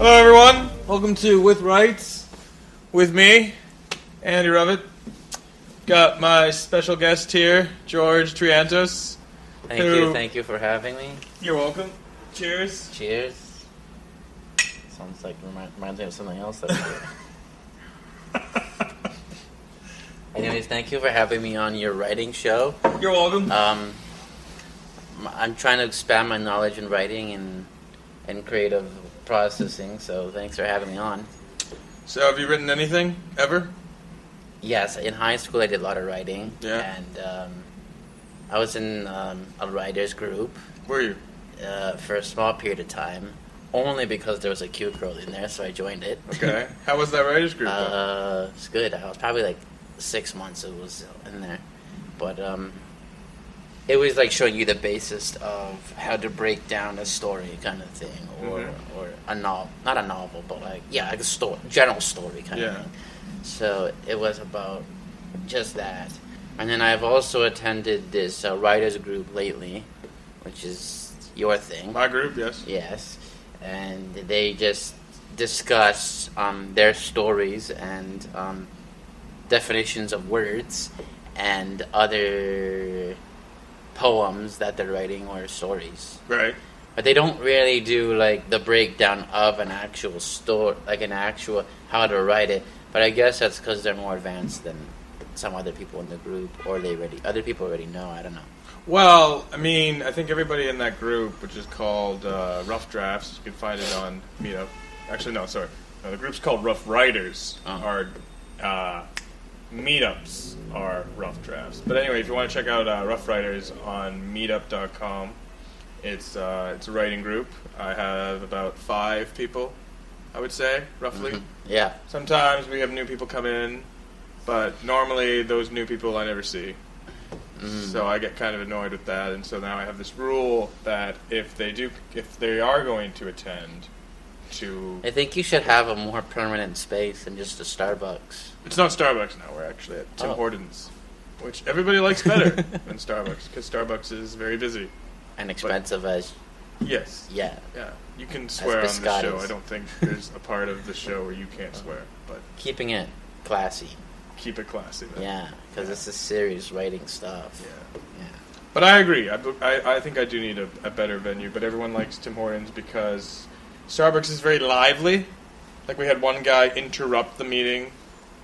Hello everyone, welcome to With Rights, with me, Andy Ruffett. Got my special guest here, George Triantos. Thank you for having me. You're welcome. Cheers. Cheers. Sounds like reminds me of something else that I do. Anyways, thank you for having me on your writing show. You're welcome. I'm trying to expand my knowledge in writing and creative processing, so thanks for having me on. So have you written anything, ever? Yes, in high school I did a lot of writing. Yeah. And I was in a writer's group. Were you? For a small period of time, only because there was a cute girl in there, so I joined it. Okay. How was that writer's group? It's good. I was probably like 6 months it was in there. But it was like showing you the basis of how to break down a story kind of thing, or a novel, not a novel, but like a story, general story kind of thing. So it was about just that. And then I've also attended this writers group lately, which is your thing. My group, yes. Yes, and they just discuss their stories and definitions of words and other poems that they're writing or stories. Right. But they don't really do like the breakdown of an actual story, like an actual how to write it. But I guess that's because they're more advanced than some other people in the group, or other people already know. I don't know. Well, I mean, I think everybody in that group, which is called Rough Drafts, you can find it on Meetup. Actually, no, sorry. No, the group's called Rough Writers. Our meetups are Rough Drafts. But anyway, if you want to check out Rough Writers on meetup.com, it's a writing group. I have about 5 people, I would say, roughly. Mm-hmm. Yeah. Sometimes we have new people come in, but normally those new people I never see. So I get kind of annoyed with that, and so now I have this rule that if they are going to attend to... I think you should have a more permanent space than just a Starbucks. It's not Starbucks now, we're actually at Tim Hortons, which everybody likes better than Starbucks, because Starbucks is very busy. And expensive as... Yes. Yeah. Yeah. You can swear on the show. I don't think there's a part of the show where you can't swear, but... Keeping it classy. Keep it classy, then. Yeah, because this is serious writing stuff. Yeah. But I agree. I think I do need a better venue, but everyone likes Tim Hortons because Starbucks is very lively. Like, we had one guy interrupt the meeting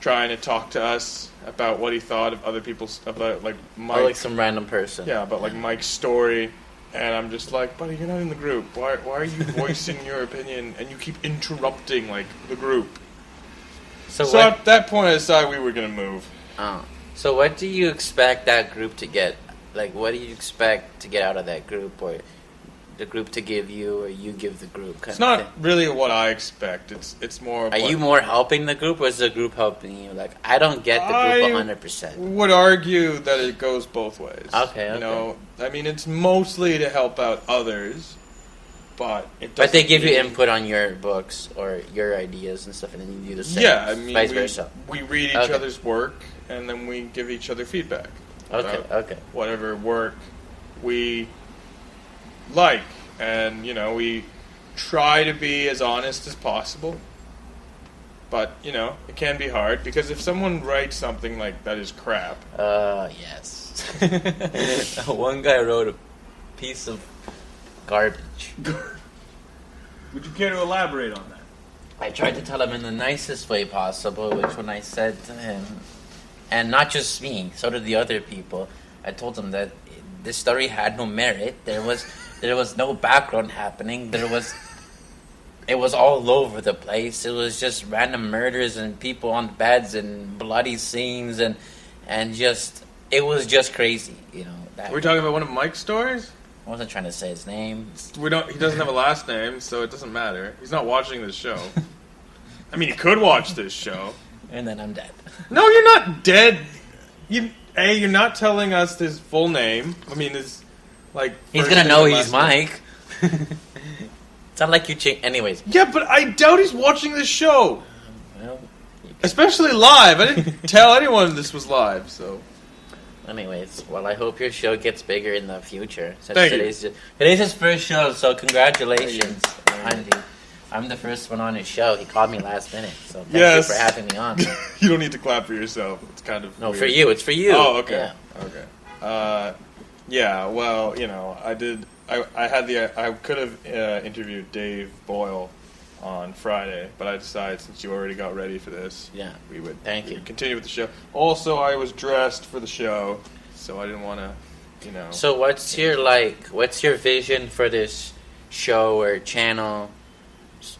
trying to talk to us about what he thought of other people's... about, like, Mike. Or like some random person. Yeah, about, like, Mike's story. And I'm just like, buddy, you're not in the group. Why are you voicing your opinion and you keep interrupting, like, the group? So at that point, I decided we were going to move. Oh. So what do you expect that group to get? Like, what do you expect to get out of that group, or the group to give you, or you give the group? It's not really what I expect. It's more of Are you more helping the group, or is the group helping you? Like, I don't get the group 100%. Would argue that it goes both ways. Okay. You know, I mean, it's mostly to help out others. But they give you input on your books or your ideas and stuff, and then you do the same. Yeah, I mean, vice versa. We read each other's work, and then we give each other feedback. Okay. Whatever work we like, and we try to be as honest as possible. But it can be hard because if someone writes something like that is crap. Yes. One guy wrote a piece of garbage. Would you care to elaborate on that? I tried to tell him in the nicest way possible, which when I said to him, and not just me, so did the other people, I told him that this story had no merit. There was no background happening. It was all over the place. It was just random murders and people on beds and bloody scenes and just it was just crazy, Are we talking about one of Mike's stories? I wasn't trying to say his name. He doesn't have a last name, so it doesn't matter. He's not watching this show. I mean, he could watch this show. And then I'm dead. No, you're not dead. You're not telling us his full name. I mean, he's gonna know he's Mike. It's not like you change. Anyways. Yeah, but I doubt he's watching this show. Well, especially live. I didn't tell anyone this was live, so... Anyways, well, I hope your show gets bigger in the future. Thank you. Today's his first show, so congratulations, Andy. I'm the first one on his show. He called me last minute, so thank Yes. you for having me on. You don't need to clap for yourself. It's kind of No, weird. for you. It's for you. Oh, okay. Yeah. Okay. Yeah. Well, I did. I could have interviewed Dave Boyle on Friday, but I decided since you already got ready for this, Yeah. we would Thank you. continue with the show. Also, I was dressed for the show, so I didn't want to, So what's your vision for this show or channel,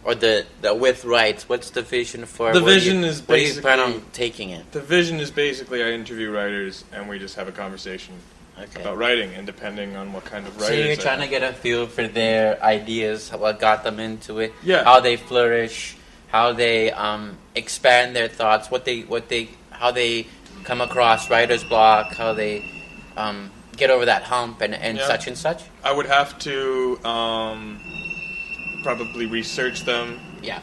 or the with rights? What's the vision for? The vision is where do you plan basically- on taking it? The vision is basically I interview writers and we just have a conversation Okay. about writing, and depending on what kind of So writers. you're trying to get a feel for their ideas, what got them into it, Yeah. how they flourish, how they expand their thoughts, how they come across writer's block, how they get over that hump, and Yeah. such and such. I would have to probably research them Yeah.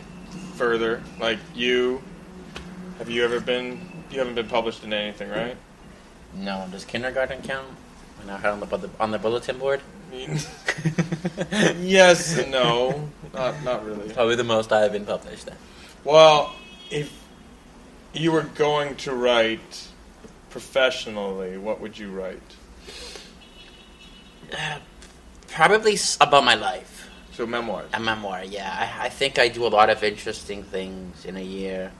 further. Like you haven't been published in anything, right? No, does kindergarten count? When I heard on the bulletin board. I mean, yes and no, not really. Probably the most I have been published then. Well, if you were going to write professionally, what would you write? Probably about my life. So memoirs. A memoir, yeah. I think I do a lot of interesting things in a year,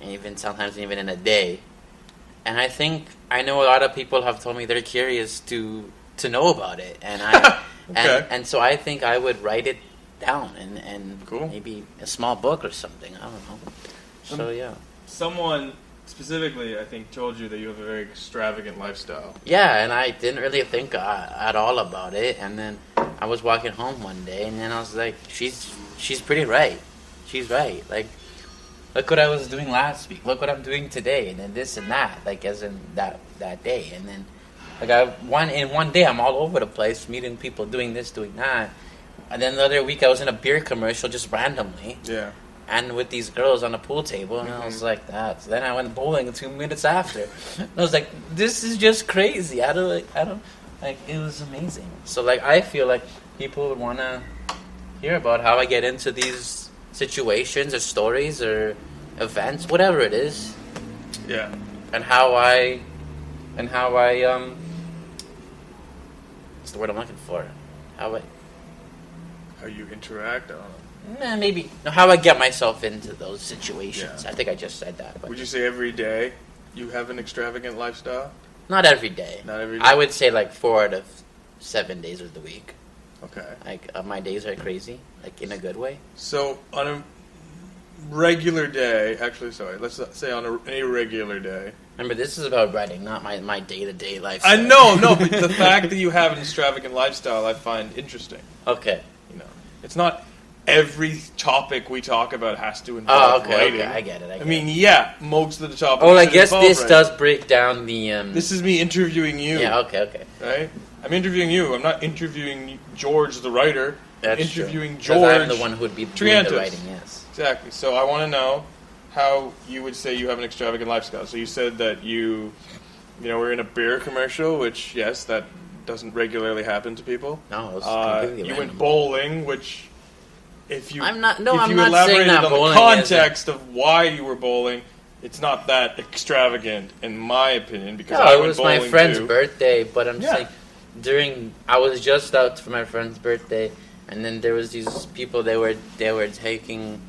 and sometimes even in a day. And I know a lot of people have told me they're curious to know about it, and Okay. and so I think I would write it down and Cool. maybe a small book or something. I don't know. So yeah. Someone specifically, I think, told you that you have a very extravagant lifestyle. Yeah, and I didn't really think at all about it. And then I was walking home one day, and then I was like, she's pretty right. She's right. Like, look what I was doing last week. Look what I'm doing today, and then this and that. Like, as in that day. And then, in one day, I'm all over the place, meeting people, doing this, doing that. And then the other week, I was in a beer commercial just randomly. Yeah. And with these girls on a pool table, and I was like, that. So then I went bowling 2 minutes after. And I was like, this is just crazy. I don't, it was amazing. So, like, I feel like people would want to hear about how I get into these situations or stories or events, whatever it is. Yeah. And how I, what's the word I'm looking for? How you interact. I don't know. maybe how I get myself into those situations. Yeah. I think I just said that. But Would you say every day you have an extravagant lifestyle? not every day. Not every day. I would say like 4 out of 7 days of the week. Okay. Like my days are crazy, like in a good way. So on a regular day, let's say on an irregular day. Remember, this is about writing, not my day-to-day life. I know, but the fact that you have an extravagant lifestyle, I find interesting. Okay. It's not every topic we talk about has to involve writing. Okay, I get it. I mean, yeah, most of the topics. Oh, I should guess involve this writing. does break down the. This is me interviewing you. Yeah. Okay. Right. I'm interviewing you. I'm not interviewing George, the writer. That's I'm interviewing true. 'Cause George. I'm the one who would be doing Triantos. the writing. Yes. Exactly. So I want to know how you would say you have an extravagant lifestyle. So you said that you were in a beer commercial, which yes, that doesn't regularly happen to people. No, it was completely you random. went bowling, which if you I'm not saying saying that on bowling the context of why you were bowling, it's not that extravagant in my opinion because I No, it went was my bowling friend's too. birthday, but I'm Yeah. saying I was just out for my friend's birthday, and then there was these people. They were taking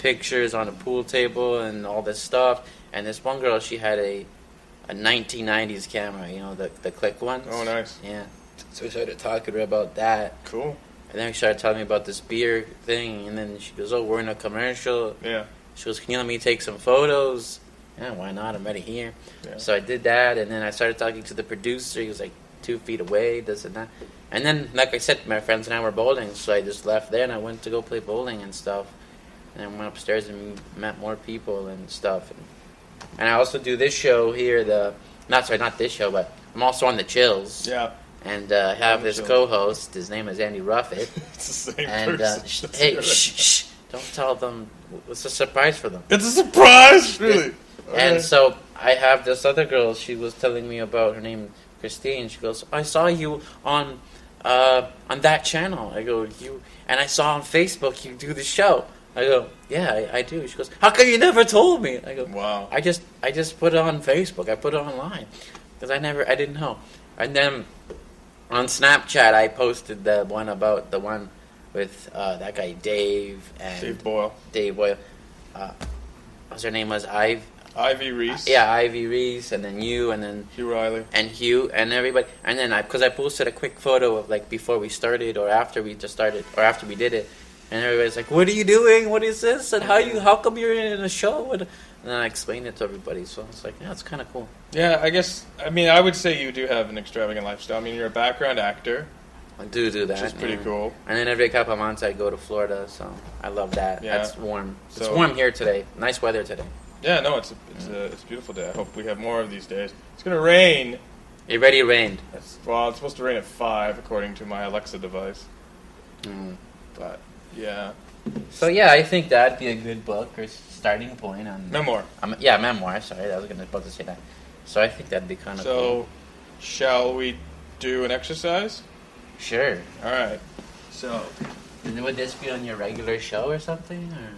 pictures on a pool table and all this stuff. And this one girl, she had a 1990s camera, the click ones. Oh, nice. Yeah. So we started talking to her about that, Cool. and then she started telling me about this beer thing, and then she goes, "Oh, we're in a commercial." Yeah. She goes, "Can you let me take some photos?" Yeah, why not? I'm ready here. Yeah. So I did that, and then I started talking to the producer. He was like 2 feet away, this and that. And then, like I said, my friends and I were bowling, so I just left there, and I went to go play bowling and stuff. And I went upstairs and met more people and stuff. And I also do this show here, not this show, but I'm also on the Chillz. Yeah. And I have On this Chillz. co-host. His name is Andy Ruffett. It's the same And person. hey, shh, don't tell them. It's a surprise for them. It's a surprise, really. And Okay. so I have this other girl. She was telling me about her name, Christine. She goes, "I saw you on that channel." I go, "You?" And I saw on Facebook you do the show. I go, yeah, I do. She goes, how come you never told me? I go, Wow. I just put it on Facebook. I put it online because I didn't know. And then on Snapchat, I posted the one about the one with that guy Dave and Dave Boyle. Dave Boyle. What's her name was Ivy Reese. Yeah, Ivy Reese, and then you, and then Hugh Riley. and Hugh, and everybody. And then because I posted a quick photo of like before we started, or after we just started, or after we did it, and everybody's like, "What are you doing? What is this? And how come you're in a show?" And then I explained it to everybody. So it's like, yeah, it's kind of cool. Yeah, I mean, I would say you do have an extravagant lifestyle. I mean, you're a background actor. I do that, which is pretty cool. And then every couple of months I go to Florida, so I love that. Yeah. That's warm. It's So- warm here today. Nice weather today. Yeah, no, it's a beautiful day. I hope we have more of these days. It's gonna rain. It already rained. It's supposed to rain at 5, according to my Alexa device. But yeah, So yeah, I think that'd be a good book or starting point on memoir. memoir. Sorry, I was about to say that. So I think that'd be kind of cool. So, shall we do an exercise? Sure. All right. So, Would this be on your regular show or something, or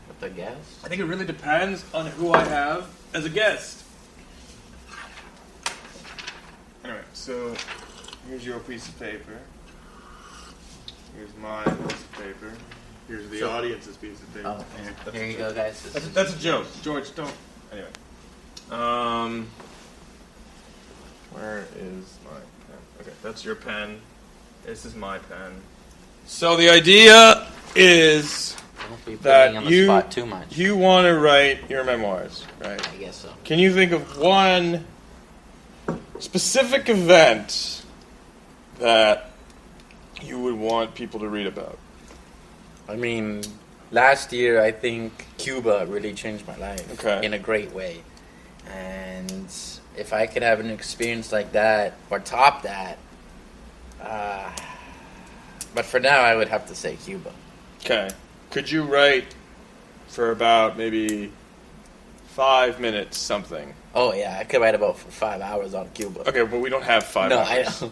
with a guest? I think it really depends on who I have as a guest. Anyway, so here's your piece of paper. Here's my piece of paper. Here's the audience's piece of paper. Oh, here you go, guys. That's a joke. George, don't. Anyway. Where is my pen? Okay, that's your pen. This is my pen. So the idea is Don't be putting that me on the spot too much. you want to write your memoirs, right? I guess so. Can you think of one specific event that you would want people to read about? I mean, last year I think Cuba really changed my life Okay. in a great way, and if I could have an experience like that or top that, but for now I would have to say Cuba. Okay. Could you write for about maybe 5 minutes something? Oh yeah, I could write about for 5 hours on Cuba. Okay, but we don't have 5 No, hours.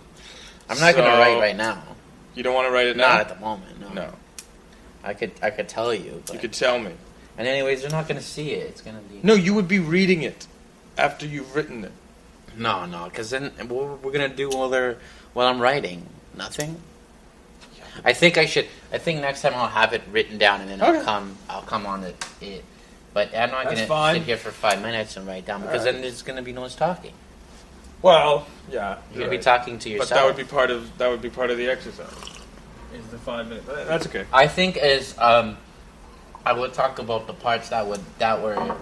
I'm not gonna So- write right now. You don't want to write it now? Not at the moment. No. No. I could tell you. But, You could tell me. and anyways, they're not gonna see it. It's gonna be No, you would be reading it after you've written it. no, because then we're gonna do while I'm writing nothing. I think next time I'll have it written down and then Okay. I'll come on it. But I'm not That's gonna fine. sit here for 5 minutes and write down because Alright. then there's gonna be no one's talking. Well, yeah. You're gonna be talking to yourself. But that would be part of the exercise. Is the 5 minutes? That's okay. I think I would talk about the parts that were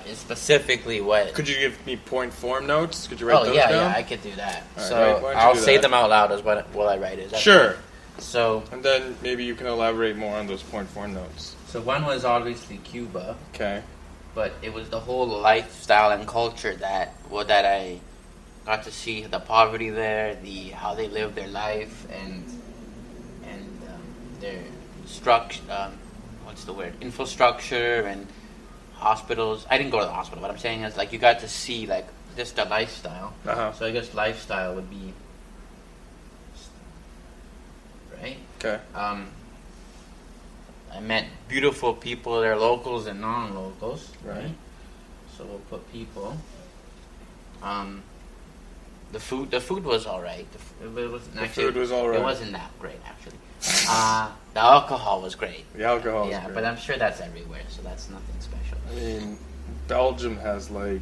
is specifically what. Could you give me point form notes? Could you write Oh those yeah, down? yeah, I could do that. Alright, So why don't you I'll do say that? them out loud as while I write it. Is that Sure. fine? So And then maybe you can elaborate more on those point form notes. one was obviously Cuba, Okay. but it was the whole lifestyle and culture that I got to see the poverty there, how they live their life, and their infrastructure and hospitals. I didn't go to the hospital, but I'm saying is like you got to see like just the lifestyle. Uh-huh. So I guess lifestyle would be right. Okay. I met beautiful people. They're locals and non-locals, Right. So we'll put people. The food was all right. It wasn't actually, food was all right. It wasn't that great actually. The alcohol was great. The alcohol. Yeah, is great. but I'm sure that's everywhere, so that's nothing special. I mean, Belgium has like,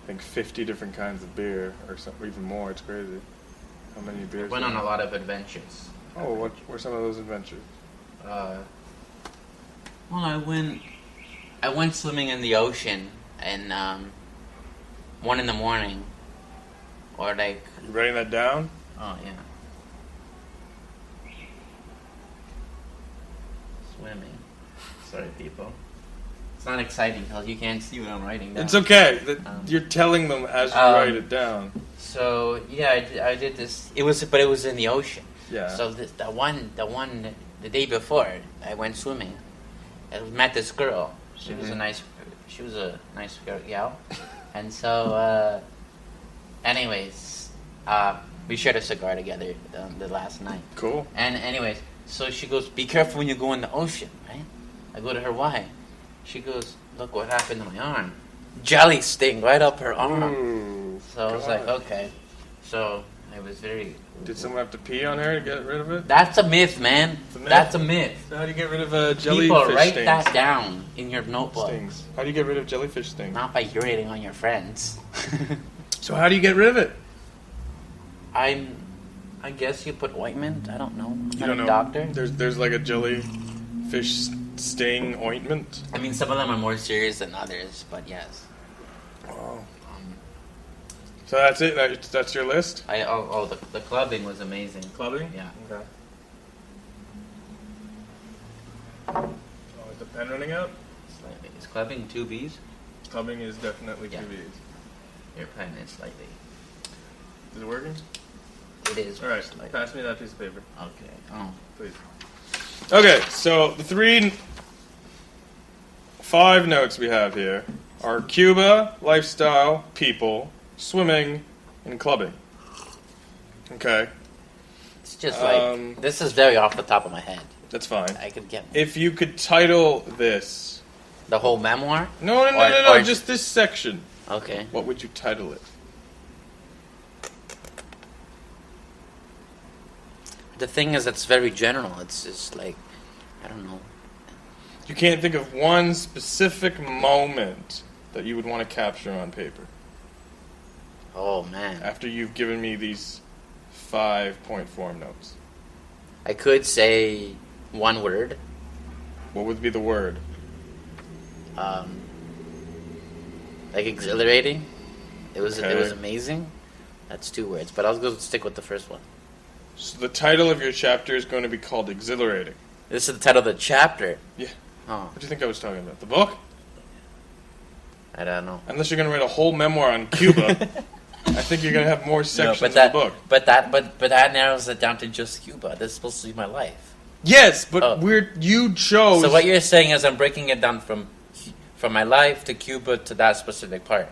I think 50 different kinds of beer, or even more. It's crazy. How many beers? Went there on are. a lot of adventures. Oh, what were some of those adventures? Well, I went swimming in the ocean, and 1 a.m, or like, You writing that down? oh yeah, swimming. Sorry, people. It's not exciting because you can't see what I'm writing down. It's okay. You're telling them as you write it down. So yeah, I did this. It was in the ocean. Yeah. So the day before, I went swimming. I met this girl. She was a nice girl, gal. And so, anyways, we shared a cigar together the last night. Cool. And anyways, So she goes, be careful when you go in the ocean, right? I go to her, why? She goes, look what happened to my arm. Jelly sting right up her arm. Ooh, So I was like, God. okay. So it was very... Did someone have to pee on her to get rid of it? That's a myth, man. It's a myth? That's a myth. So how do you get rid of jellyfish People, write stings? that down in your notebook. Stings. How do you get rid of jellyfish stings? Not by urinating on your friends. So how do you get rid of it? I guess you put ointment. I don't know. I'm You not don't a know. doctor. There's like a jellyfish sting ointment. I mean, some of them are more serious than others, but yes. Wow. So that's it. That's your list. The clubbing was amazing. Clubbing. Yeah. Okay. Oh, is the pen running out? Slightly. Is clubbing 2 B's? Clubbing is definitely Yeah. 2 B's. Your pen is slightly. Is it working? It is. All right. Slightly. Pass me that piece of paper, Okay. Oh. please. Okay. So the 5 notes we have here are Cuba, lifestyle, people, swimming, and clubbing. Okay. It's just like this is very off the top of my head. That's fine. I could get If you could title this... the whole memoir. No, Or- just this section. Okay. What would you title it? The thing is, it's very general. It's just like, I don't know. You can't think of one specific moment that you would want to capture on paper Oh man. after you've given me these 5-point form notes. I could say one word. What would be the word? Like exhilarating. It was Okay. amazing. That's 2 words, but I'll go stick with the first one. So the title of your chapter is going to be called Exhilarating. This is the title of the chapter. Yeah. Oh, What do you think I was talking about? The book? I don't know. Unless you're going to write a whole memoir on Cuba, I think you're going to have more sections of the book. But that narrows it down to just Cuba. This is supposed to be my life. Yes, but Oh. you chose... So what you're saying is I'm breaking it down from my life to Cuba to that specific part.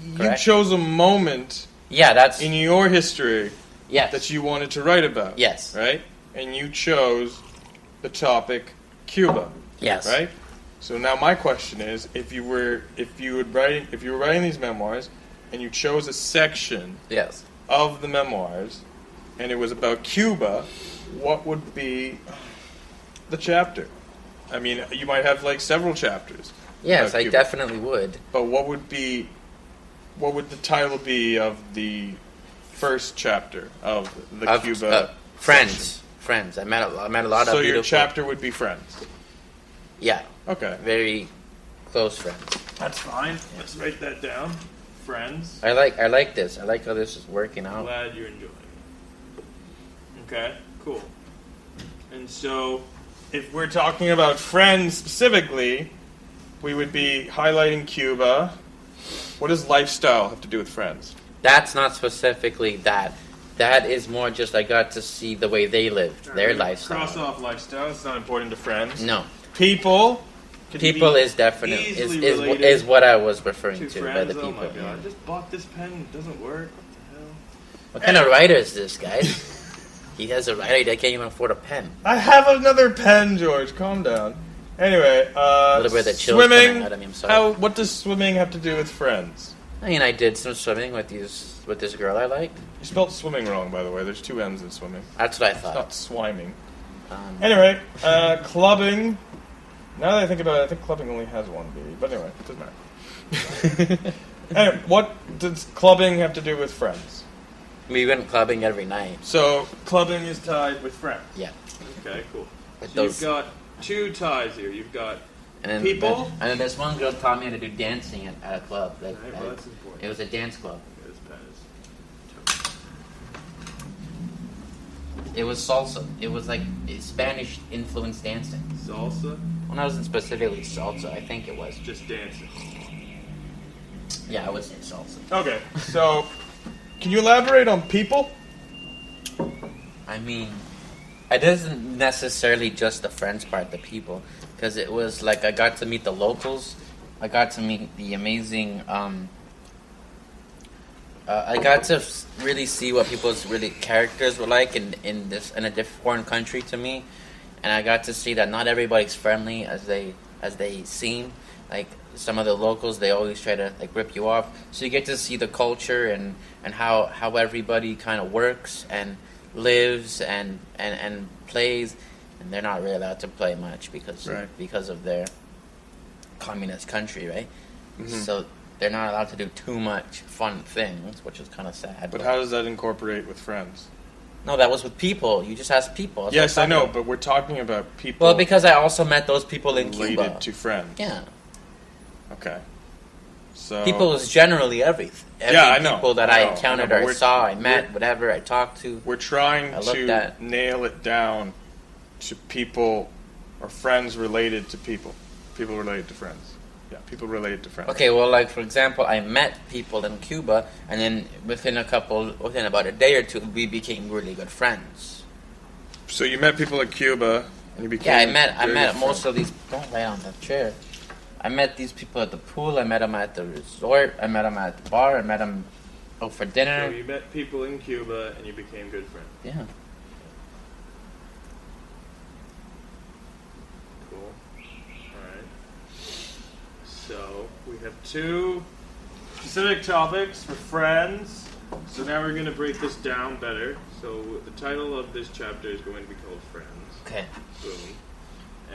You correct? chose a moment Yeah, that's in your history yes. that you wanted to write about. Yes. Right? And you chose the topic Cuba. Yes. Right? So now my question is, if you were writing these memoirs and you chose a section Yes. of the memoirs and it was about Cuba, what would be the chapter? I mean, you might have like several chapters. Yes, about I Cuba. definitely would. But what would the title be of the first chapter of the Of, Cuba? friends. Friends. I met a lot of So beautiful. your chapter would be friends. Yeah, Okay. very close friends. That's fine. Let's write that down. Friends. I like this. I like how this is working out. Glad you're enjoying it. Okay, cool. And so, if we're talking about friends specifically, we would be highlighting Cuba. What does lifestyle have to do with friends? That's not specifically that. That is more just I got to see the way they lived, their lifestyle. Cross off lifestyle. It's not important to friends. No, People. could people be is definitely easily is related what I was referring to to by friends. the Oh people. my god! I just bought this pen. It doesn't work. What the hell? What kind of writer is this, guys? He has a writer that can't even afford a pen. I have another pen, George. Calm down. Anyway, A little bit of Chillz swimming. coming out of me, I'm sorry. What does swimming have to do with friends? I mean, I did some swimming with this girl I liked. You spelled swimming wrong, by the way. There's 2 M's in swimming. That's what I It's thought. not swiming. Um, Clubbing. Now that I think about it, I think clubbing only has 1 B. But anyway, it doesn't matter. Anyway, what does clubbing have to do with friends? we went clubbing every night. So, clubbing is tied with friends. Yeah. Okay, cool. With So those- you've got 2 ties here. You've got And then people? And then this one girl taught me how to do dancing at a club. Like, Right, well, that's important. it was a dance club. This pen is- It was salsa. It was like Spanish influenced dancing. Salsa, When I wasn't specifically salsa, I think it was. just dancing. Yeah, I would say salsa. Okay, so can you elaborate on people? I mean, it isn't necessarily just the friends part, the people, because it was like I got to meet the locals. I got to meet the amazing I got to really see what people's really characters were like in a different foreign country to me, and I got to see that not everybody's friendly as they seem. Like some of the locals, they always try to like rip you off. So you get to see the culture and how everybody kind of works and lives and plays, and they're not really allowed to play much because of their communist country, right? Mm-hmm. So they're not allowed to do too much fun things, which is kind of sad. But how does that incorporate with friends? No, that was with people. You just asked people. That's yes, I know, about. But we're talking about people. Well, because I also met those people in Cuba. Related to friends. Yeah. Okay. So people is generally everything. I know. People that I encountered or saw, I met, whatever, I talked to. We're trying to nail it down to people or friends related to people. People related to friends. Yeah, people related to friends. Okay, well, like, for example, I met people in Cuba, and then within about a day or two, we became really good friends. So you met people in Cuba, and you became I met most of these... Don't lay on the chair. I met these people at the pool, I met them at the resort, I met them at the bar, I met them out for dinner. So you met people in Cuba, and you became good friends. Yeah. So, we have 2 specific topics for friends. So now we're going to break this down better. So the title of this chapter is going to be called Friends. Okay. Boom.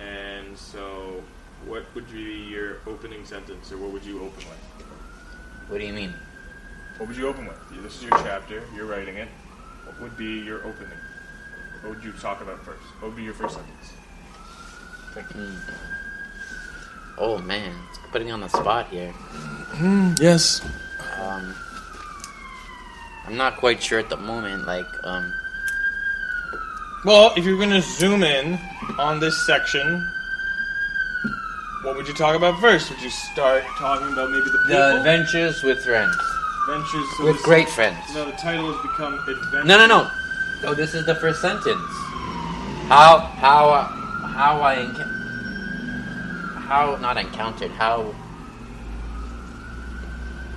And so, what would be your opening sentence, or what would you open with? What do you mean? What would you open with? This is your chapter, you're writing it. What would be your opening? What would you talk about first? What would be your first sentence? Think. Oh man, it's putting me on the spot here. Yes. I'm not quite sure at the moment. Well, if you're going to zoom in on this section, what would you talk about first? Would you start talking about maybe the people? The adventures with friends. Adventures with great friends. No, the title has become Adventures. No. Oh, this is the first sentence. How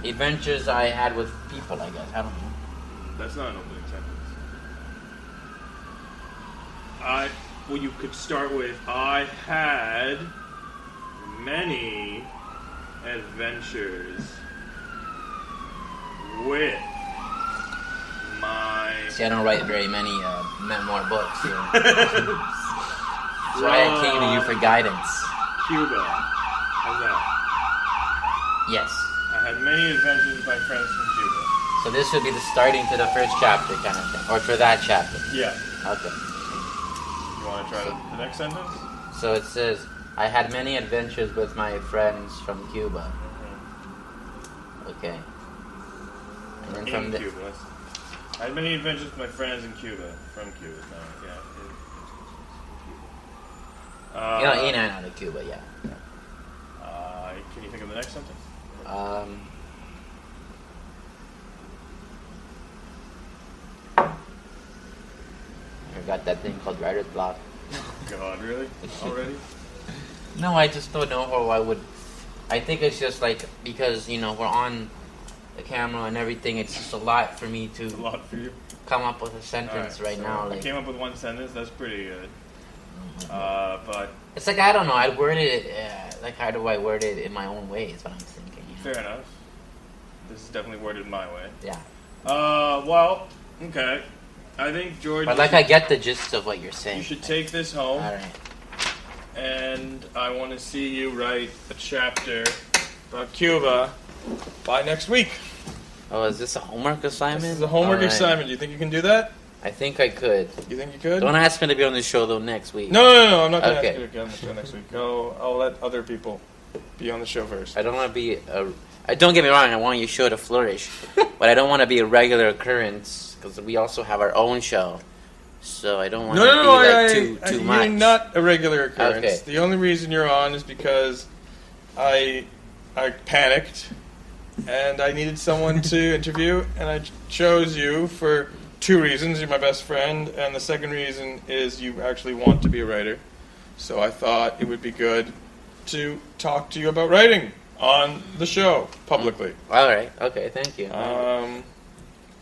adventures I had with people, I guess. I don't know. That's not an opening sentence. Well, you could start with, I had many adventures with my... See, I don't write very many memoir books here. That's why I came to you for guidance. Cuba. How's that? Yes. I had many adventures with my friends from Cuba. So this would be the starting to the first chapter kind of thing. Or for that chapter. Yeah. Okay. You want to try the next sentence? So it says, I had many adventures with my friends from Cuba. Mm-hmm. Okay. And then from Cuba. I had many adventures with my friends in Cuba. From Cuba. No, yeah. In and out of Cuba, yeah. Can you think of the next sentence? I got that thing called writer's block. God, really? Already? No, I just don't know how I would. I think it's just like, because, we're on the camera and everything, it's just a lot for me to. It's a lot for you. Come up with a sentence right now. I came up with one sentence, that's pretty good. But it's like, I don't know, I'd word it, how do I word it in my own way is what I'm thinking. Fair enough. This is definitely worded my way. Yeah. Well, okay. I think, George... But I get the gist of what you're saying. You should take this home. All right. And I want to see you write a chapter about Cuba by next week. Oh, is this a homework assignment? This is a homework assignment. Do you think you can do that? I think I could. You think you could? Don't ask me to be on the show, though, next week. No. I'm not going to ask you to be on the show next week. I'll let other people be on the show first. I don't want to be don't get me wrong, I want your show to flourish. But I don't want to be a regular occurrence, because we also have our own show. So I don't want to be too much. You're not a regular occurrence. Okay. The only reason you're on is because I panicked and I needed someone to interview, and I chose you for 2 reasons. You're my best friend, and the second reason is you actually want to be a writer. So I thought it would be good to talk to you about writing on the show publicly. All right. Okay. Thank you.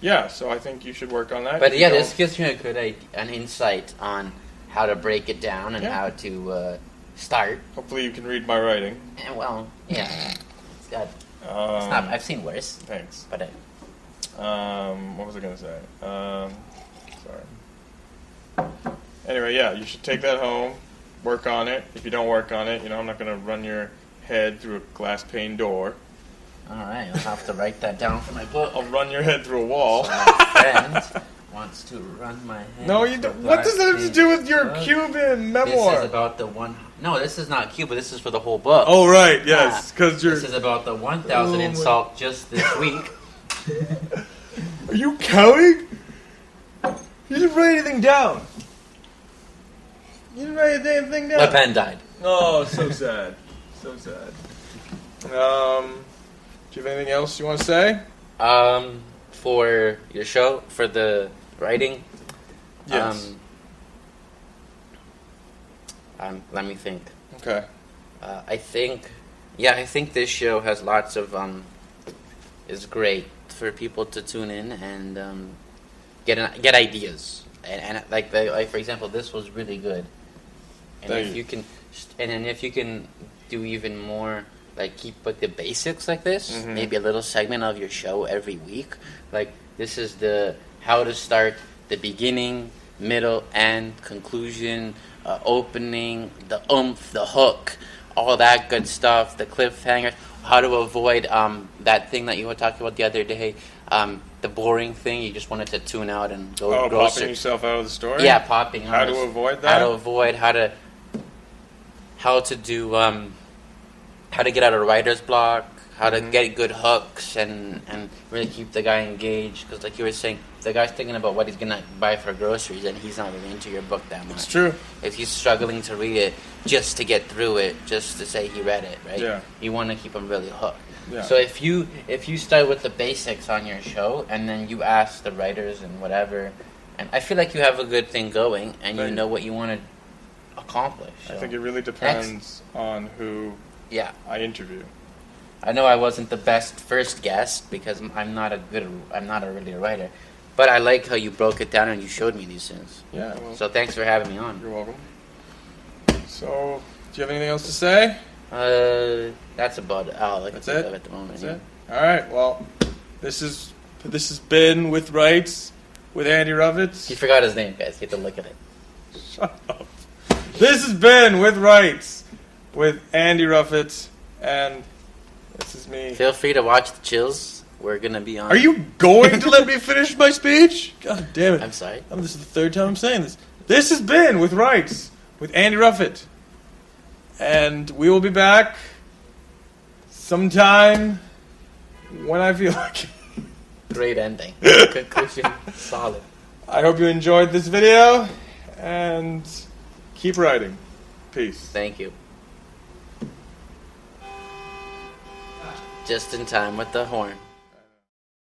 Yeah, so I think you should work on that. But If yeah, you this don't- gives me a good an insight on how to break it down and Yeah. how to start. Hopefully you can read my writing. And well, yeah, it's got. It's Um, not. I've seen worse, Thanks. but What was I going to say? Sorry. Anyway, yeah, you should take that home, work on it. If you don't work on it, I'm not going to run your head through a glass pane door. all right, I'll have to write that down for my book. I'll run your head through a wall. So my friend wants to run my head. No, you through don't. What does that have to do with your book. Cuban This memoir? is about the one. No, this is not Cuba. This is for the whole book. Oh, right, yes, because you're. This is about the 1,000 Oh, my- insult just this week. Are you counting? You didn't write anything down. You didn't write a damn thing down. My pen died. Oh, so sad. So sad. Do you have anything else you want to say? For your show, for the writing. Yes. Let me think. Okay. I think this show has lots of is great for people to tune in and get ideas and like for example, this was really good. And Thank if you. you can, and then if you can do even more, like keep like the basics like this, Mhm. maybe a little segment of your show every week. Like this is the how to start the beginning, middle, and conclusion, opening, the oomph, the hook, all that good stuff, the cliffhanger, how to avoid that thing that you were talking about the other day, the boring thing you just wanted to tune out and go Oh, grocery. popping yourself out of the story? Yeah, popping. How out to of- avoid that? How to avoid how to do how to get out of writer's block, how to Mhm. get good hooks and really keep the guy engaged. Because like you were saying, the guy's thinking about what he's gonna buy for groceries, and he's not really into your book that much. It's true. If he's struggling to read it just to get through it, just to say he read it, right? Yeah. You want to keep him really hooked. Yeah. So if you start with the basics on your show, and then you ask the writers and whatever, and I feel like you have a good thing going, and you Thank know you. what you want to accomplish. I So, think it really depends on who yeah. I interview. I know I wasn't the best first guest because I'm not a really a writer, but I like how you broke it down and you showed me these things. Yeah, well, So thanks for having me on. you're welcome. So, do you have anything else to say? That's about all I can That's think it? of at the moment. That's yeah. it? All right, well, this has been With Rights with Andy Ruffett. He forgot his name, guys. You have to look at it. Shut up. This has been With Rights with Andy Ruffett, and this is me. Feel free to watch the Chillz. We're gonna be on. Are you going to let me finish my speech? God damn it. I'm sorry. This is the third time I'm saying this. This has been With Rights with Andy Ruffett. And we will be back sometime when I feel like it. Great ending. Conclusion. Solid. I hope you enjoyed this video, and keep writing. Peace. Thank you. Just in time with the horn.